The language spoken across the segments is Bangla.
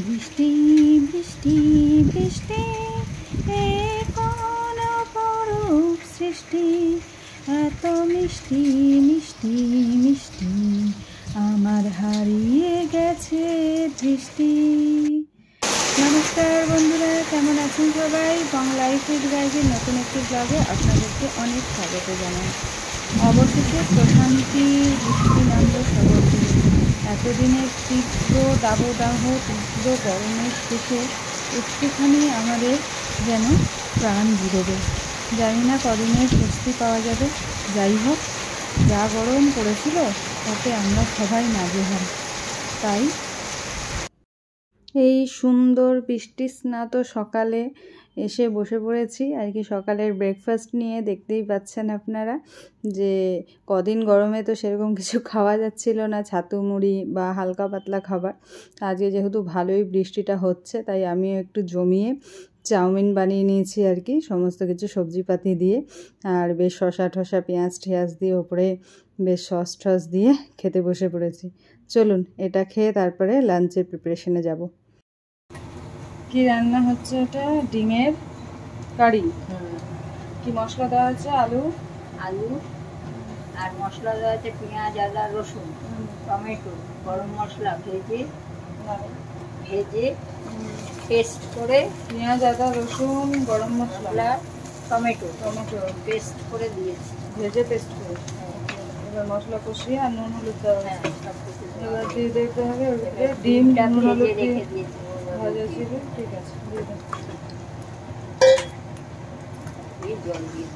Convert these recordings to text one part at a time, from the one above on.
বৃষ্টি বৃষ্টি বৃষ্টি এ কোন অপরূপ সৃষ্টি, এত মিষ্টি মিষ্টি মিষ্টি আমার হারিয়ে গেছে দৃষ্টি। নমস্কার বন্ধুরা, কেমন আছেন সবাই? বাংলা ফুড গাইডের নতুন একটি ব্লগে আপনাদেরকে অনেক স্বাগত জানাই। অবশেষে প্রশান্তি বৃষ্টি নামল শহরটি। এতদিনের তীব্র দাবদাহ তীব্র গরমের শেষে একটুখানি আমাদের যেন প্রাণ জুড়বে। জানি না কদিনের স্বস্তি পাওয়া যাবে। যাই হোক, যা গরম পড়েছিল তাতে আমরা সবাই নাজেহাল। তাই এই সুন্দর বৃষ্টি স্নাত সকালে এসে বসে পড়েছি আর কি। সকালের ব্রেকফাস্ট নিয়ে দেখতেই পাচ্ছেন আপনারা যে কদিন গরমে তো সেরকম কিছু খাওয়া যাচ্ছিল না, ছাতু মুড়ি বা হালকা পাতলা খাবার। আজকে যেহেতু ভালোই বৃষ্টিটা হচ্ছে তাই আমিও একটু জমিয়ে চাউমিন বানিয়ে নিয়েছি আর কি, সমস্ত কিছু সবজিপাতি দিয়ে আর বেশ শসা ঠসা পেঁয়াজ ঠেয়াজ দিয়ে ওপরে বেশ সস টস দিয়ে খেতে বসে পড়েছি। চলুন এটা খেয়ে তারপরে লাঞ্চের প্রিপারেশনে যাব। কি রান্না হচ্ছে? এটা ডিমের কারি। কি মশলা দেওয়া আছে? আলু আলু আর মশলা দেওয়া আছে পেঁয়াজ, আদা, রসুন, টমেটো, গরম মশলা ভেজে পেস্ট করে, পেঁয়াজ আদা রসুন গরম মশলা টমেটো পেস্ট করে দিয়েছি, ভেজে পেস্ট করে। এবার মশলা কষিয়ে আর নুন হলুদ দেওয়া আছে। এবার দিয়ে দেখতে হবে ডিম নুন হলুদ দিয়ে ভাজা ছিল। ঠিক আছে, দিয়ে দেন। জল দিয়ে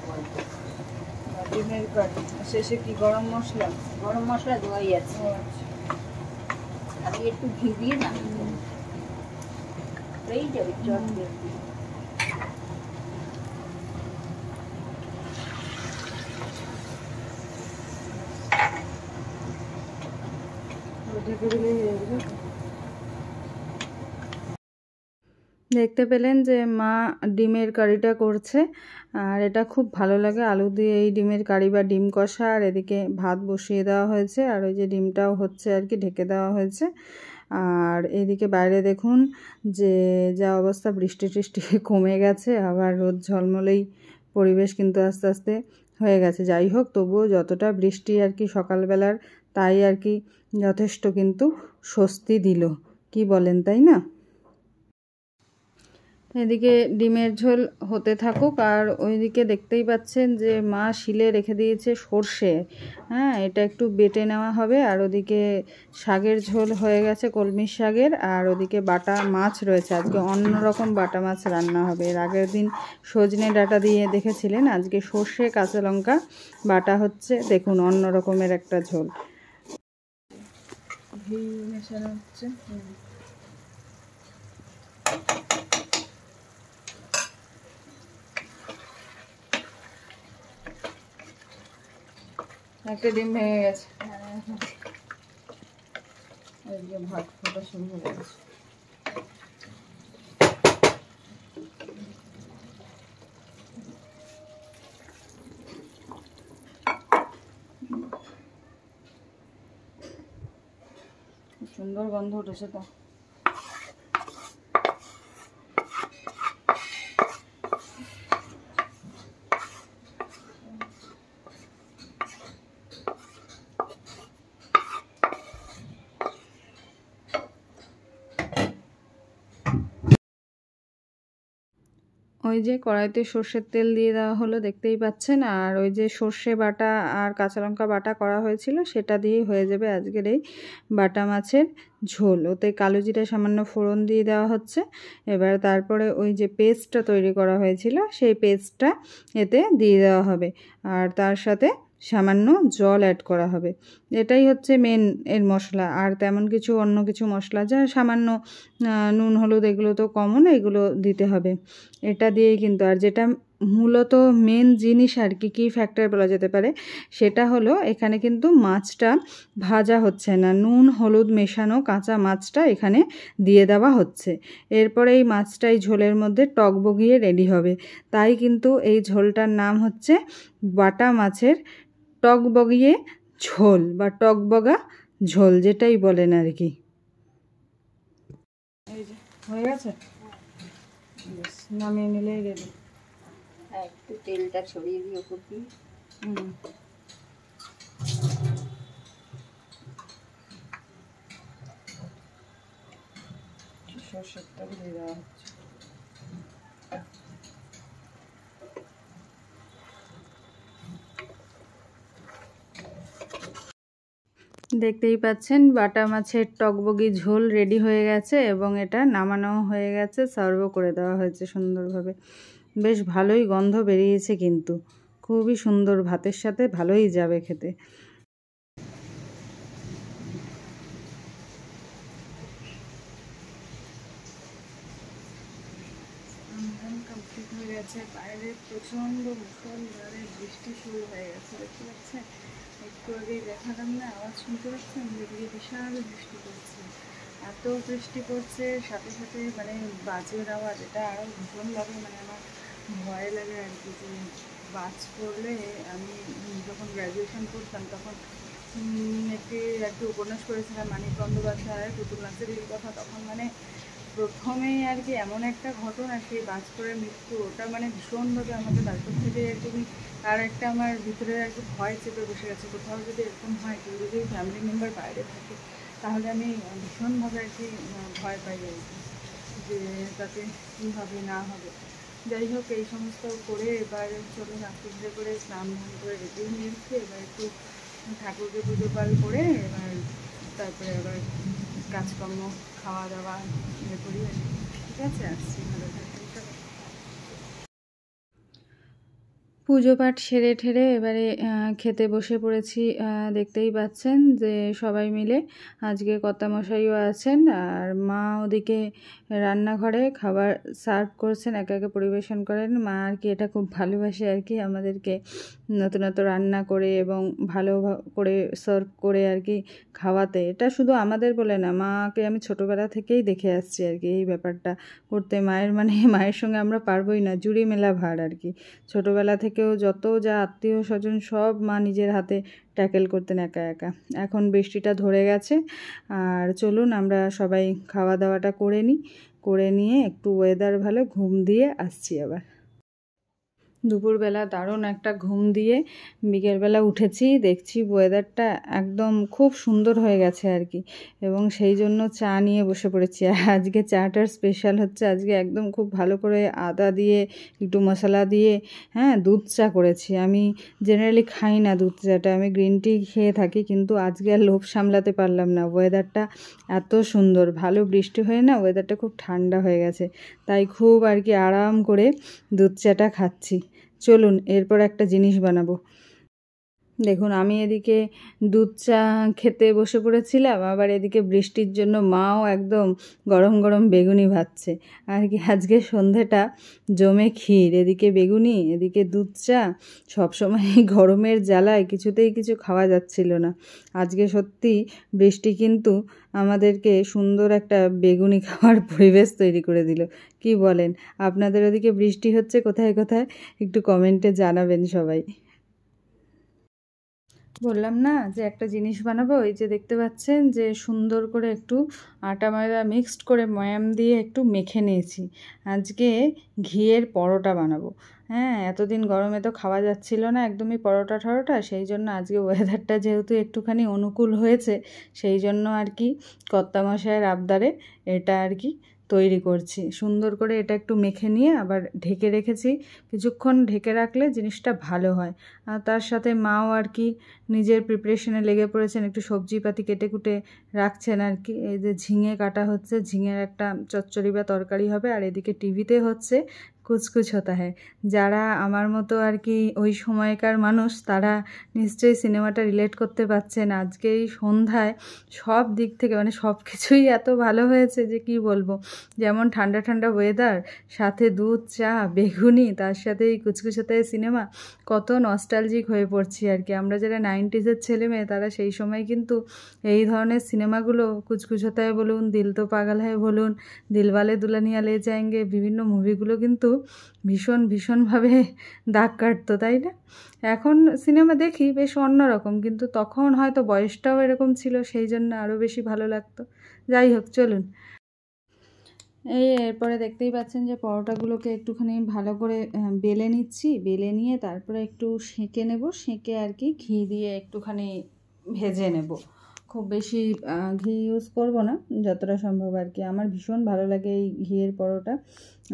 ডিমের কারি শেষে কি গরম মশলা দেওয়াই আছে। আমি একটু ঘি দিয়ে না হয়েই যাবে। জল দিয়ে দেখতে পেলেন যে মা ডিমের কারিটা করছে আর এটা খুব ভালো লাগে। আলু দিয়ে এই ডিমের কারি বা ডিম কষা, আর এদিকে ভাত বসিয়ে দেওয়া হয়েছে আর ওই যে ডিমটাও হচ্ছে আর কি, ঢেকে দেওয়া হয়েছে। আর এদিকে বাইরে দেখুন যে যা অবস্থা, বৃষ্টি টিষ্টি কমে গেছে, আবার রোদ ঝলমলেই পরিবেশ কিন্তু আস্তে আস্তে হয়ে গেছে। যাই হোক, তবুও যতটা বৃষ্টি আর কি সকালবেলার, তাই আর কি যথেষ্ট কিন্তু স্বস্তি দিল। কি বলেন, তাই না? এদিকে ডিমের ঝোল হতে থাকুক আর ওইদিকে দেখতেই পাচ্ছেন যে মা শিলে রেখে দিয়েছে সর্ষে। হ্যাঁ, এটা একটু বেটে নেওয়া হবে। আর ওদিকে শাকের ঝোল হয়ে গেছে, কলমির শাকের। আর ওদিকে বাটা মাছ রয়েছে, আজকে অন্যরকম বাটা মাছ রান্না হবে। এর আগের দিন সজনে ডাঁটা দিয়ে দেখেছিলেন, আজকে সর্ষে কাঁচা লঙ্কা বাটা হচ্ছে। দেখুন অন্য রকমের একটা ঝোল। ঘি মেশানো হচ্ছে। একটা ডিম ভেঙে গেছে, ভাত ফোটা শুরু হয়ে গেছে। সুন্দর গন্ধ উঠেছে তো। ওই যে কড়াইতে সর্ষের তেল দিয়ে দেওয়া হলো, দেখতেই পাচ্ছেন। আর ওই যে সর্ষে বাটা আর কাঁচা লঙ্কা বাটা করা হয়েছিল, সেটা দিয়েই হয়ে যাবে আজকের এই বাটা মাছের ঝোল। ওতে কালো জিরা সামান্য ফোড়ন দিয়ে দেওয়া হচ্ছে। এবার তারপরে ওই যে পেস্টটা তৈরি করা হয়েছিল, সেই পেস্টটা এতে দিয়ে দেওয়া হবে আর তার সাথে সামান্য জল অ্যাড করা হবে। এটাই হচ্ছে মেন এর মশলা। আর তেমন কিছু অন্য কিছু মশলা যা সামান্য নুন হলুদ এগুলো তো কমন, এগুলো দিতে হবে। এটা দিয়েই কিন্তু, আর যেটা মূলত মেন জিনিস আর কি, কী ফ্যাক্টর বলা যেতে পারে, সেটা হলো এখানে কিন্তু মাছটা ভাজা হচ্ছে না, নুন হলুদ মেশানো কাঁচা মাছটা এখানে দিয়ে দেওয়া হচ্ছে। এরপরে এই মাছটা এই ঝোলের মধ্যে টকবগিয়ে রেডি হবে। তাই কিন্তু এই ঝোলটার নাম হচ্ছে বাটা মাছের টকবগিয়ে ঝোল বা টকবগা ঝোল, যেটাই বলেন আর কি। এই যে হয়ে গেছে, নামিয়ে নিলেই রেডি। একটু তেলটা ছড়িয়ে দিই ওপর দিয়ে। সর্ষের তেল দিয়ে দেওয়া হচ্ছে। দেখতেই পাচ্ছেন বাটা মাছের টকবগি ঝোল রেডি হয়ে গেছে এবং এটা নামানো হয়ে গেছে, সার্ভও করে দেওয়া হয়েছে সুন্দরভাবে। বেশ ভালোই গন্ধ বেরিয়েছে, কিন্তু খুবই সুন্দর, ভাতের সাথে ভালোই যাবে খেতে। কমপ্লিট হয়ে গেছে। বাইরে প্রচণ্ড মুষলধারে বৃষ্টি শুরু হয়ে গেছে, দেখতে পাচ্ছেন? একটু আগেই দেখালাম না, আওয়াজ শুনতে পাচ্ছেন? যেদিকে বিশাল বৃষ্টি পড়ছে, এত বৃষ্টি পড়ছে, সাথে সাথে মানে বাজের আওয়াজ, এটা আরও ভীষণ লাগে, মানে আমার ভয় লাগে আর কি, যে বাজ পড়লে। আমি যখন গ্র্যাজুয়েশন করতাম তখন একটি উপন্যাস পড়েছিলাম মানিক বন্দ্যোপাধ্যায়ের পুতুল নাচের কথা। তখন মানে প্রথমেই আর কি এমন একটা ঘটনা, সেই বাজ পড়ে মৃত্যু, ওটা মানে ভীষণভাবে আমাকে তারপর থেকে একদমই আর একটা আমার ভিতরে আর কি ভয় চেপে বসে গেছে। কোথাও যদি এরকম হয়, কেউ যদি ফ্যামিলি মেম্বার বাইরে থাকে, তাহলে আমি ভীষণভাবে আর কি ভয় পাই আর কি, যে তাতে কী হবে না হবে। যাই হোক, এই সমস্ত করে এবার চলুন আস্তে ধীরে করে স্নান ধান করে রেডি নিয়েছি। এবার একটু ঠাকুরকে পুজো পাল করে এবার তারপরে আবার কাজকর্ম, খাওয়া দাওয়া ইয়ে করি আর কি। ঠিক আছে, আসছি, ভালো থাকবেন সবাই। পুজো পাঠ সেরে ঠেরে এবারে খেতে বসে পড়েছি। দেখতেই পাচ্ছেন যে সবাই মিলে, আজকে কর্তামশাইও আছেন আর মা ওদিকে রান্নাঘরে খাবার সার্ভ করছেন, একে একে পরিবেশন করেন। মা আর কি এটা খুব ভালোবাসে আর কি, আমাদেরকে নতুন নতুন রান্না করে এবং ভালো করে সার্ভ করে আর কি খাওয়াতে। এটা শুধু আমাদের বলে না, মাকে আমি ছোটোবেলা থেকেই দেখে আসছি আর কি এই ব্যাপারটা করতে। মায়ের মানে মায়ের সঙ্গে আমরা পারবোই না, জুড়ি মেলা ভার আর কি। ছোটোবেলা থেকেও যত যা আত্মীয় স্বজন সব মা নিজের হাতে ট্যাকেল করতেন একা একা। এখন বৃষ্টিটা ধরে গেছে, আর চলুন আমরা সবাই খাওয়া দাওয়াটা করে নিই। করে নিয়ে একটু ওয়েদার ভালো, ঘুম দিয়ে আসছি আবার। দুপুরবেলা দারুণ একটা ঘুম দিয়ে বিকেলবেলা উঠেছি, দেখছি ওয়েদারটা একদম খুব সুন্দর হয়ে গেছে আর কি, এবং সেই জন্য চা নিয়ে বসে পড়েছি। আর আজকে চাটার স্পেশাল হচ্ছে, আজকে একদম খুব ভালো করে আদা দিয়ে একটু মশলা দিয়ে দুধ চা করেছি। আমি জেনারেলি খাই না দুধ চাটা, আমি গ্রিন টি খেয়ে থাকি, কিন্তু আজকে আর লোভ সামলাতে পারলাম না। ওয়েদারটা এত সুন্দর, ভালো বৃষ্টি হয়ে না ওয়েদারটা খুব ঠান্ডা হয়ে গেছে, তাই খুব আর কি আরাম করে দুধ চাটা খাচ্ছি। চলুন এরপর একটা জিনিস বানাবো। দেখুন, আমি এদিকে দুধ চা খেতে বসে পড়েছিলাম, আবার এদিকে বৃষ্টির জন্য মাও একদম গরম গরম বেগুনি ভাজছে আর কি। আজকে সন্ধেটা জমে ক্ষীর, এদিকে বেগুনি, এদিকে দুধ চা। সবসময় গরমের জ্বালায় কিছুতেই কিছু খাওয়া যাচ্ছিল না। আজকে সত্যি বৃষ্টি কিন্তু আমাদেরকে সুন্দর একটা বেগুনি খাওয়ার পরিবেশ তৈরি করে দিল। কি বলেন? আপনাদের ওদিকে বৃষ্টি হচ্ছে কোথায় কোথায় একটু কমেন্টে জানাবেন সবাই। বললাম না যে একটা জিনিস বানাবো, এই যে দেখতে পাচ্ছেন যে সুন্দর করে একটু আটা ময়দা মিক্সড করে ময়াম দিয়ে একটু মেখে নিয়েছি। আজকে ঘিয়ের পরোটা বানাবো। এতদিন গরমে তো খাওয়া যাচ্ছিল না একদমই পরোটা ঠরোটা, সেই জন্য আজকে ওয়েদারটা যেহেতু একটুখানি অনুকূল হয়েছে, সেই জন্য আর কি কর্তামশায়ের আবদারে এটা আর কি তৈরি করছি। সুন্দর করে এটা একটু মেখে নিয়ে আবার ঢেকে রেখেছি। কিছুক্ষণ ঢেকে রাখলে জিনিসটা ভালো হয়। আর তার সাথে মাও আর কি নিজের প্রিপারেশনে লেগে পড়েছেন, একটু সবজিপাতি কেটে কুটে রাখছেন আর কি। এই যে ঝিঙে কাটা হচ্ছে, ঝিঙের একটা চচ্চড়ি বা তরকারি হবে, আর এদিকে টিভিতে হচ্ছে কুছ কুছ হোতা হ্যায়। যারা আমার মতো আর কি ওই সময়কার মানুষ, তারা নিশ্চয়ই সিনেমাটা রিলেট করতে পারছেন। আজকে এই সন্ধ্যায় সব দিক থেকে মানে সব কিছুই এত ভালো হয়েছে যে কি বলবো। যেমন ঠান্ডা ঠান্ডা ওয়েদার, সাথে দুধ চা বেগুনি, তার সাথে এই কুচকুচ হোতা হ্যায় সিনেমা, কত নস্টালজিক হয়ে পড়ছি আর কি। আমরা যারা 90s ছেলে মেয়ে, তারা সেই সময় কিন্তু এই ধরনের সিনেমাগুলো, কুচকুচ হোতা হ্যায় বলুন, দিল তো পাগল হ্যায় বলুন, দিলওয়ালে দুলহানিয়া লে যায়েঙ্গে, বিভিন্ন মুভিগুলো কিন্তু ভীষণভাবে দাগ কাটতো, তাই না? এখন সিনেমা দেখি বেশ অন্যরকম, কিন্তু তখন হয়তো বয়সটাও এরকম ছিল, সেই জন্য আরও বেশি ভালো লাগতো। যাই হোক, চলুন এরপরে দেখতেই পাচ্ছেন যে পরোটাগুলোকে একটুখানি ভালো করে বেলে নিচ্ছি, বেলে নিয়ে তারপরে একটু সেঁকে নেব, সেঁকে আর কি ঘি দিয়ে একটুখানি ভেজে নেব। খুব বেশি ঘি ইউজ করব না, যতটা সম্ভব আর কি। আমার ভীষণ ভালো লাগে এই ঘিয়ের পরোটা,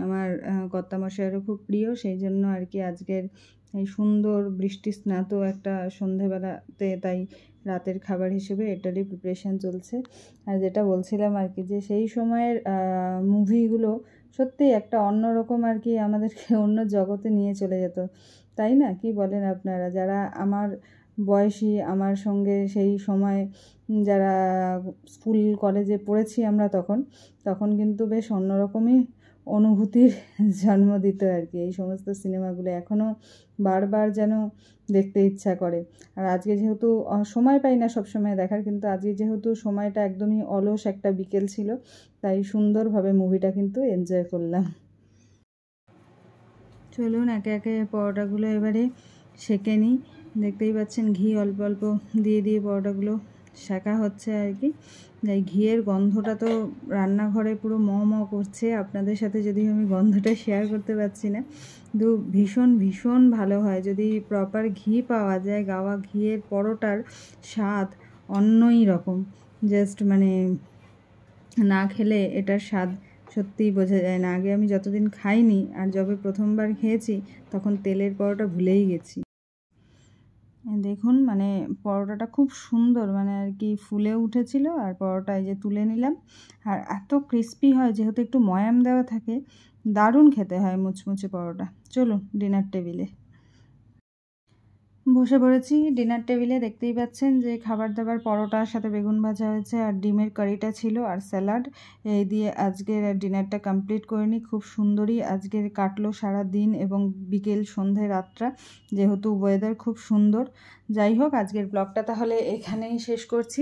আমার কর্তামশাইয়েরও খুব প্রিয়, সেই জন্য আর কি আজকের এই সুন্দর বৃষ্টি স্নাত একটা সন্ধেবেলাতে তাই রাতের খাবার হিসেবে এটারই প্রিপারেশান চলছে। আর যেটা বলছিলাম আর কি, যে সেই সময়ের মুভিগুলো সত্যিই একটা অন্যরকম আর কি, আমাদেরকে অন্য জগতে নিয়ে চলে যেত, তাই না? কি বলেন আপনারা? যারা আমার বয়সী, আমার সঙ্গে সেই সময় যারা স্কুল কলেজে পড়েছি আমরা, তখন কিন্তু বেশ অন্যরকমই অনুভূতির জন্ম দিত আর কি এই সমস্ত সিনেমাগুলো। এখনও বারবার যেন দেখতে ইচ্ছা করে। আর আজকে যেহেতু সময় পাই না সবসময় দেখার, কিন্তু আজকে যেহেতু সময়টা একদমই অলস একটা বিকেল ছিল, তাই সুন্দরভাবে মুভিটা কিন্তু এনজয় করলাম। চলুন একে একে পরোটাগুলো এবারে সেঁকে নিই। দেখতেই পাচ্ছেন ঘি অল্প অল্প দিয়ে দিয়ে পরোটাগুলো সেঁকা হচ্ছে আর কি। এই ঘিয়ের গন্ধটা তো রান্নাঘরে পুরো ম করছে, আপনাদের সাথে যদিও আমি গন্ধটা শেয়ার করতে পারছি না, কিন্তু ভীষণ ভীষণ ভালো হয় যদি প্রপার ঘি পাওয়া যায়। গাওয়া ঘিয়ের পরোটার স্বাদ অন্যই রকম, জাস্ট মানে না খেলে এটার স্বাদ সত্যিই বোঝা যায় না। আগে আমি যতদিন খাইনি, আর যবে প্রথমবার খেয়েছি তখন তেলের পরোটা ভুলেই গেছি। দেখুন মানে পরোটাটা খুব সুন্দর মানে আর কি ফুলে উঠেছিল, আর পরোটা এই যে তুলে নিলাম, আর এত ক্রিস্পি হয় যেহেতু একটু ময়াম দেওয়া থাকে, দারুণ খেতে হয় মুচমুচে পরোটা। চলুন ডিনার টেবিলে বসে পড়েছি। ডিনার টেবিলে দেখতেই পাচ্ছেন যে খাবার দাবার, পরোটার সাথে বেগুন ভাজা হয়েছে, আর ডিমের কারিটা ছিল, আর স্যালাড। এই দিয়ে আজকের ডিনারটা কমপ্লিট করে নিই। খুব সুন্দরই আজকের কাটলো সারা দিন এবং বিকেল সন্ধে রাতটা, যেহেতু ওয়েদার খুব সুন্দর। যাই হোক, আজকের ব্লগটা তাহলে এখানেই শেষ করছি।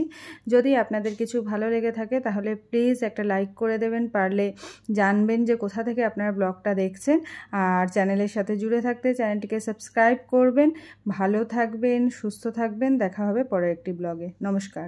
যদি আপনাদের কিছু ভালো লেগে থাকে তাহলে প্লিজ একটা লাইক করে দেবেন, পারলে জানবেন যে কোথা থেকে আপনারা ব্লগটা দেখছেন, আর চ্যানেলের সাথে জুড়ে থাকতে চ্যানেলটিকে সাবস্ক্রাইব করবেন। ভালো থাকবেন, সুস্থ থাকবেন, দেখা হবে পরের একটি ব্লগে। নমস্কার।